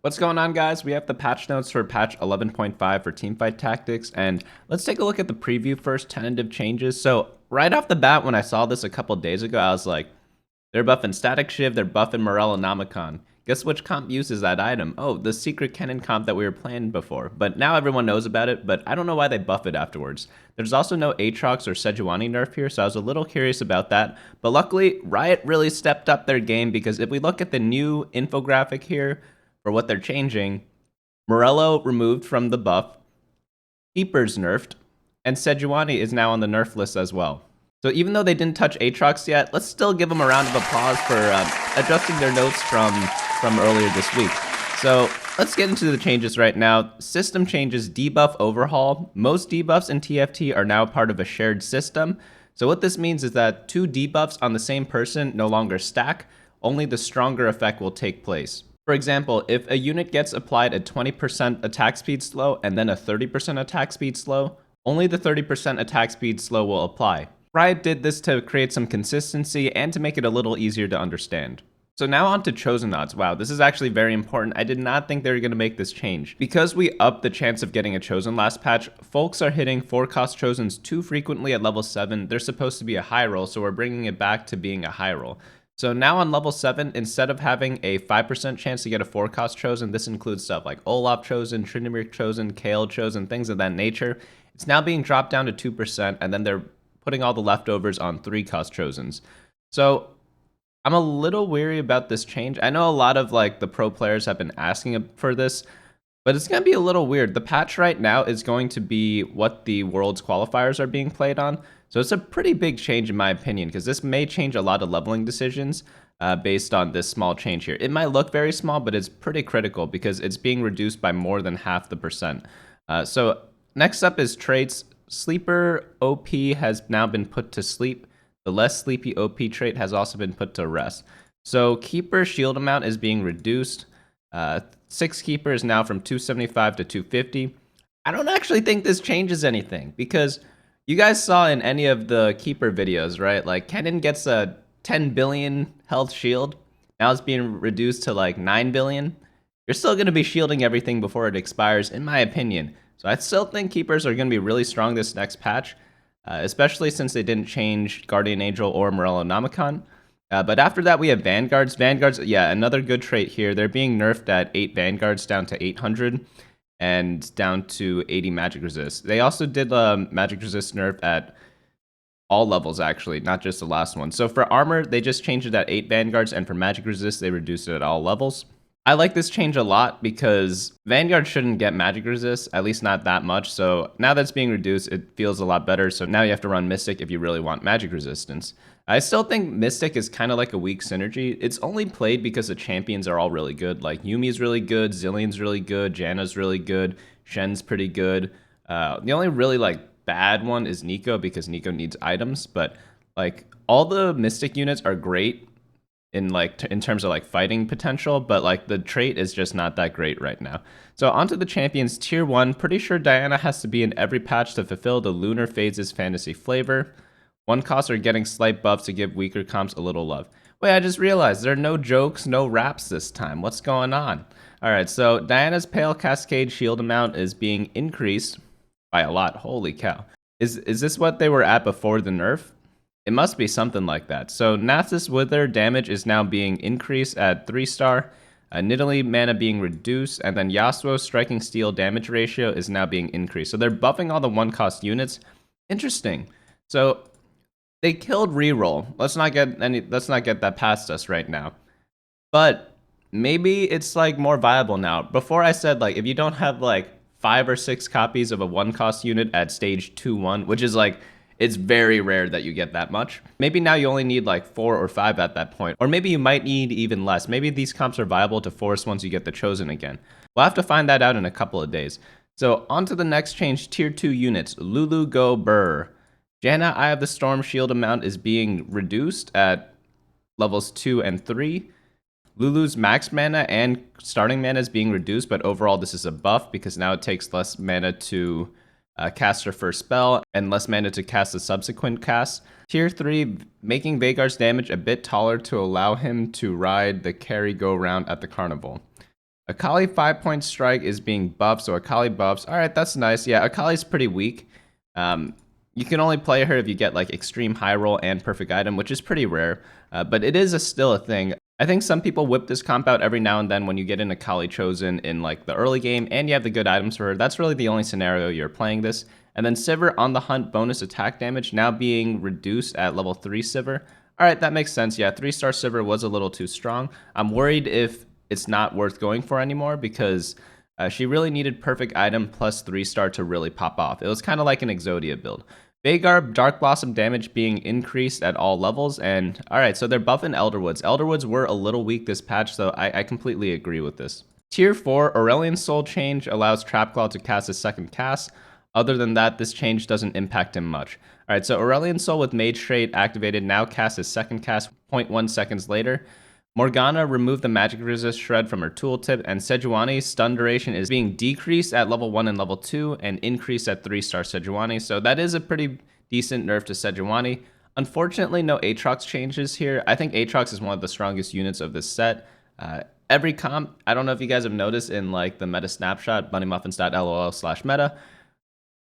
What's going on, guys? We have the patch notes for patch 11.5 for Teamfight Tactics, and let's take a look at the preview first, tentative changes. So right off the bat, when I saw this a couple days ago, I was like, they're buffing Statikk Shiv, they're buffing Morellonomicon. Guess which comp uses that item? Oh, the secret cannon comp that we were playing before. But now everyone knows about it, but I don't know why they buff it afterwards. There's also no Aatrox or Sejuani nerf here, so I was a little curious about that. But luckily, Riot really stepped up their game, because if we look at the new infographic here, for what they're changing, Morello removed from the buff, Keeper's nerfed, and Sejuani is now on the nerf list as well. So even though they didn't touch Aatrox yet, let's still give them a round of applause for adjusting their notes from earlier this week. So let's get into the changes right now. System changes, debuff overhaul. Most debuffs in TFT are now part of a shared system. So what this means is that two debuffs on the same person no longer stack, only the stronger effect will take place. For example, if a unit gets applied a 20% attack speed slow and then a 30% attack speed slow, only the 30% attack speed slow will apply. Riot did this to create some consistency and to make it a little easier to understand. So now on to Chosen odds. Wow, this is actually very important. I did not think they were going to make this change. Because we upped the chance of getting a Chosen last patch, folks are hitting 4-cost Chosens too frequently at level 7. They're supposed to be a high roll, so we're bringing it back to being a high roll. So now on level 7, instead of having a 5% chance to get a 4-cost Chosen, this includes stuff like Olaf Chosen, Tryndamere Chosen, Kayle Chosen, things of that nature. It's now being dropped down to 2%, and then they're putting all the leftovers on 3-cost Chosens. So I'm a little weary about this change. I know a lot of the pro players have been asking for this, but it's going to be a little weird. The patch right now is going to be what the Worlds qualifiers are being played on. So it's a pretty big change in my opinion, because this may change a lot of leveling decisions based on this small change here. It might look very small, but it's pretty critical because it's being reduced by more than half the percent. So next up is traits. Sleeper OP has now been put to sleep. The less sleepy OP trait has also been put to rest. So Keeper shield amount is being reduced. 6 Keeper is now from 275 to 250. I don't actually think this changes anything, because you guys saw in any of the Keeper videos, right? Like, Kennen gets a 10 billion health shield. Now it's being reduced to like 9 billion. You're still going to be shielding everything before it expires, in my opinion. So I still think Keepers are going to be really strong this next patch, especially since they didn't change Guardian Angel or Morellonomicon. But after that, we have Vanguards. Vanguards, yeah, another good trait here. They're being nerfed at 8 Vanguards down to 800. And down to 80 magic resist. They also did magic resist nerf at all levels, actually, not just the last one. So for armor, they just changed it at 8 Vanguards, and for magic resist, they reduced it at all levels. I like this change a lot because Vanguard shouldn't get magic resist, at least not that much. So now that's being reduced, it feels a lot better. So now you have to run Mystic if you really want magic resistance. I still think Mystic is kind of like a weak synergy. It's only played because the champions are all really good. Like Yuumi's really good, Zillion's really good, Janna's really good, Shen's pretty good. The only really bad one is Nico, because Nico needs items. But all the Mystic units are great in terms of fighting potential, but the trait is just not that great right now. So onto the champions. Tier 1, pretty sure Diana has to be in every patch to fulfill the Lunar Phases fantasy flavor. 1 costs are getting slight buffs to give weaker comps a little love. Wait, I just realized there are no jokes, no raps this time. What's going on? Alright, so Diana's Pale Cascade shield amount is being increased by a lot. Holy cow. Is this what they were at before the nerf? It must be something like that. So Nasus Wither damage is now being increased at 3-star. Nidalee mana being reduced, and then Yasuo's Striking Steel damage ratio is now being increased. So they're buffing all the 1-cost units. Interesting. So they killed reroll. Let's not get that past us right now. But maybe it's more viable now. Before I said if you don't have 5 or 6 copies of a 1-cost unit at stage 2-1, which is it's very rare that you get that much. Maybe now you only need 4 or 5 at that point. Or maybe you might need even less. Maybe these comps are viable to force once you get the Chosen again. We'll have to find that out in a couple of days. So on to the next change, tier 2 units. Lulu go Burr. Janna, Eye of the Storm shield amount is being reduced at levels 2 and 3. Lulu's max mana and starting mana is being reduced, but overall this is a buff because now it takes less mana to cast her first spell and less mana to cast a subsequent cast. Tier 3, making Veigar's damage a bit taller to allow him to ride the carry go round at the carnival. Akali 5-point strike is being buffed, so Akali buffs. All right, that's nice. Yeah, Akali's pretty weak. You can only play her if you get like extreme high roll and perfect item, which is pretty rare, but it is still a thing. I think some people whip this comp out every now and then when you get an Akali chosen in like the early game and you have the good items for her. That's really the only scenario you're playing this. And then Sivir on the hunt bonus attack damage now being reduced at level 3 Sivir. All right, that makes sense. Yeah, 3-star Sivir was a little too strong. I'm worried if it's not worth going for anymore because she really needed perfect item plus 3-star to really pop off. It was kind of like an Exodia build. Veigar, Dark Blossom damage being increased at all levels, and alright, so they're buffing Elderwoods. Elderwoods were a little weak this patch, so I completely agree with this. Tier 4, Aurelion Soul change allows Trapclaw to cast a second cast. Other than that, this change doesn't impact him much. Alright, so Aurelion Soul with Mage Trait activated now casts his second cast 0.1 seconds later. Morgana removed the magic resist shred from her tooltip, and Sejuani's stun duration is being decreased at level 1 and level 2 and increased at 3-star Sejuani, so that is a pretty decent nerf to Sejuani. Unfortunately, no Aatrox changes here. I think Aatrox is one of the strongest units of this set. Every comp, I don't know if you guys have noticed in like the meta snapshot, bunnymuffins.lol/meta,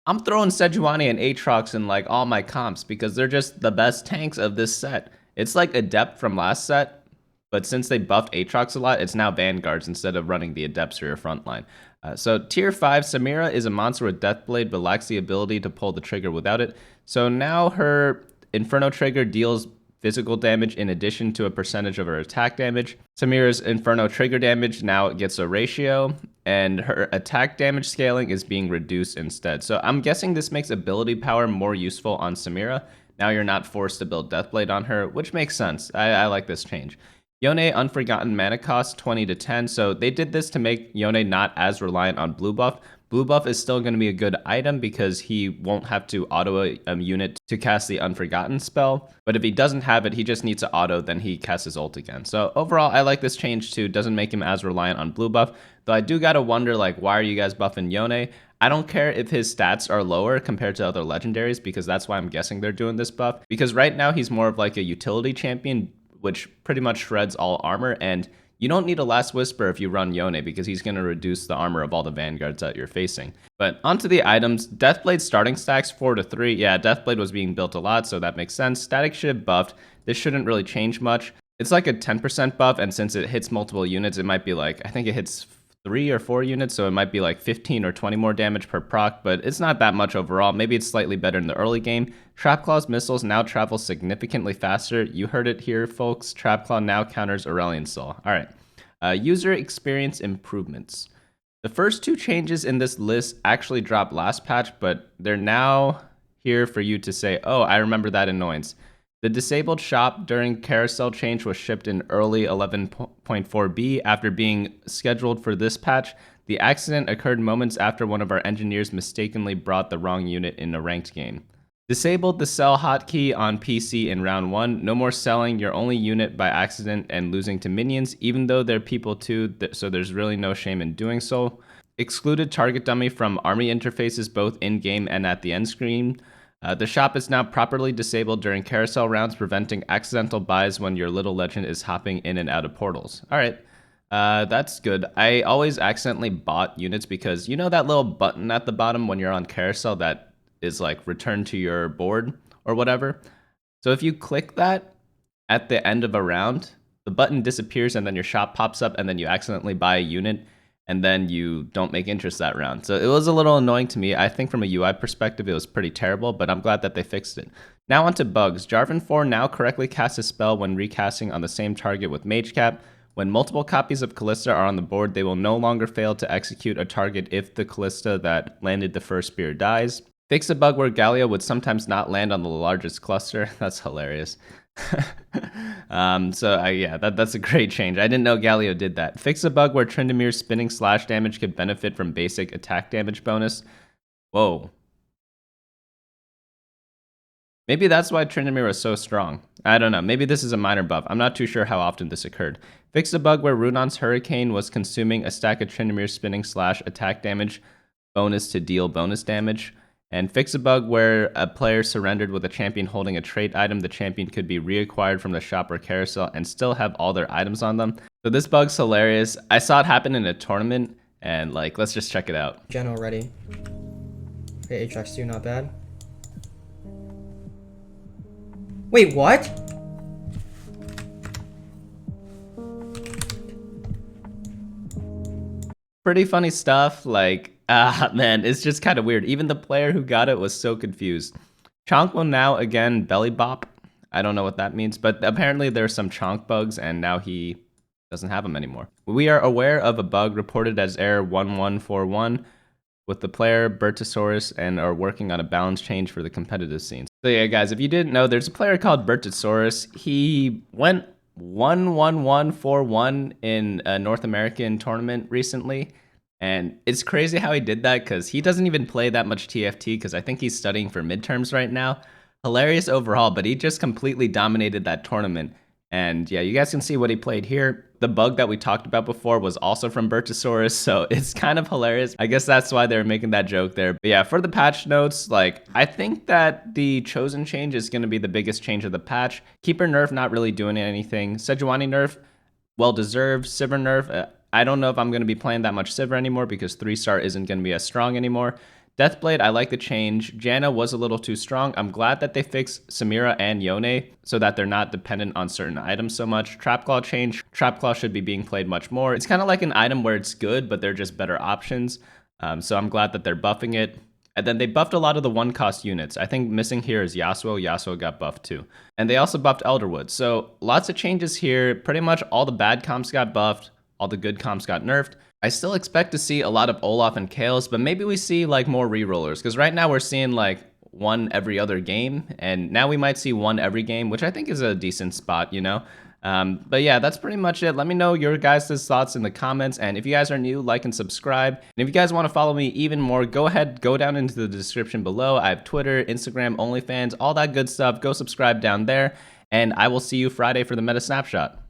I'm throwing Sejuani and Aatrox in like all my comps because they're just the best tanks of this set. It's like Adept from last set, but since they buffed Aatrox a lot, it's now Vanguards instead of running the Adepts for your frontline. So tier 5, Samira is a monster with Deathblade but lacks the ability to pull the trigger without it. So now her Inferno trigger deals physical damage in addition to a percentage of her attack damage. Samira's Inferno trigger damage now gets a ratio, and her attack damage scaling is being reduced instead. So I'm guessing this makes ability power more useful on Samira. Now you're not forced to build Deathblade on her, which makes sense. I like this change. Yone Unforgotten mana cost 20 to 10, so they did this to make Yone not as reliant on blue buff. Blue buff is still going to be a good item because he won't have to auto a unit to cast the Unforgotten spell, but if he doesn't have it, he just needs to auto, then he casts his ult again. So overall, I like this change too. Doesn't make him as reliant on blue buff, though I do gotta wonder, like, why are you guys buffing Yone? I don't care if his stats are lower compared to other legendaries, because that's why I'm guessing they're doing this buff, because right now he's more of like a utility champion, which pretty much shreds all armor, and you don't need a Last Whisper if you run Yone because he's going to reduce the armor of all the Vanguards that you're facing. But onto the items, Deathblade starting stacks 4 to 3. Yeah, Deathblade was being built a lot, so that makes sense. Statikk Shiv buffed. This shouldn't really change much. It's like a 10% buff, and since it hits multiple units, it might be like, I think it hits 3 or 4 units, so it might be like 15 or 20 more damage per proc, but it's not that much overall. Maybe it's slightly better in the early game. Trapclaw's missiles now travel significantly faster. You heard it here, folks. Trapclaw now counters Aurelion Soul. All right. User experience improvements. The first 2 changes in this list actually dropped last patch, but they're now here for you to say, oh, I remember that annoyance. The disabled shop during carousel change was shipped in early 11.4b after being scheduled for this patch. The accident occurred moments after one of our engineers mistakenly brought the wrong unit in a ranked game. Disabled the sell hotkey on PC in round 1. No more selling your only unit by accident and losing to minions, even though they're people too, so there's really no shame in doing so. Excluded target dummy from army interfaces both in-game and at the end screen. The shop is now properly disabled during carousel rounds, preventing accidental buys when your little legend is hopping in and out of portals. All right, that's good. I always accidentally bought units because you know that little button at the bottom when you're on carousel that is like return to your board or whatever. So if you click that at the end of a round, the button disappears and then your shop pops up and then you accidentally buy a unit and then you don't make interest that round. So it was a little annoying to me. I think from a UI perspective, it was pretty terrible, but I'm glad that they fixed it. Now onto bugs. Jarvan 4 now correctly casts a spell when recasting on the same target with Mage Cap. When multiple copies of Callista are on the board, they will no longer fail to execute a target if the Callista that landed the first spear dies. Fix a bug where Galio would sometimes not land on the largest cluster. That's hilarious. Yeah, that's a great change. I didn't know Galio did that. Fix a bug where Tryndamere's spinning slash damage could benefit from basic attack damage bonus. Whoa. Maybe that's why Tryndamere was so strong. I don't know. Maybe this is a minor buff. I'm not too sure how often this occurred. Fix a bug where Runon's Hurricane was consuming a stack of Tryndamere's spinning slash attack damage bonus to deal bonus damage. And fix a bug where a player surrendered with a champion holding a trait item. The champion could be reacquired from the shop or carousel and still have all their items on them. So this bug's hilarious. I saw it happen in a tournament, and like, let's just check it out. Janna already. Okay, Atrax 2, not bad. Wait, what? Pretty funny stuff. Like, man, it's just kind of weird. Even the player who got it was so confused. Chonk will now again belly bop. I don't know what that means, but apparently there's some Chonk bugs, and now he doesn't have them anymore. We are aware of a bug reported as error 1141 with the player Bertosaurus and are working on a balance change for the competitive scene. So yeah, guys, if you didn't know, there's a player called Bertosaurus. He went 1-1-1-4-1 in a North American tournament recently. And it's crazy how he did that because he doesn't even play that much TFT because I think he's studying for midterms right now. Hilarious overall, but he just completely dominated that tournament. And yeah, you guys can see what he played here. The bug that we talked about before was also from Bertosaurus, so it's kind of hilarious. I guess that's why they were making that joke there. But yeah, for the patch notes, like, I think that the Chosen change is going to be the biggest change of the patch. Keeper nerf, not really doing anything. Sejuani nerf, well-deserved. Sivir nerf, I don't know if I'm going to be playing that much Sivir anymore because 3-star isn't going to be as strong anymore. Deathblade, I like the change. Janna was a little too strong. I'm glad that they fixed Samira and Yone so that they're not dependent on certain items so much. Trapclaw change. Trapclaw should be being played much more. It's kind of like an item where it's good, but they're just better options. So I'm glad that they're buffing it. And then they buffed a lot of the one-cost units. I think missing here is Yasuo. Yasuo got buffed too. And they also buffed Elderwood. So lots of changes here. Pretty much all the bad comps got buffed. All the good comps got nerfed. I still expect to see a lot of Olaf and Kaelis, but maybe we see like more rerollers because right now we're seeing like one every other game, and now we might see one every game, which I think is a decent spot, you know? But yeah, that's pretty much it. Let me know your guys' thoughts in the comments, and if you guys are new, like and subscribe. And if you guys want to follow me even more, go ahead, go down into the description below. I have Twitter, Instagram, OnlyFans, all that good stuff. Go subscribe down there, and I will see you Friday for the Meta Snapshot.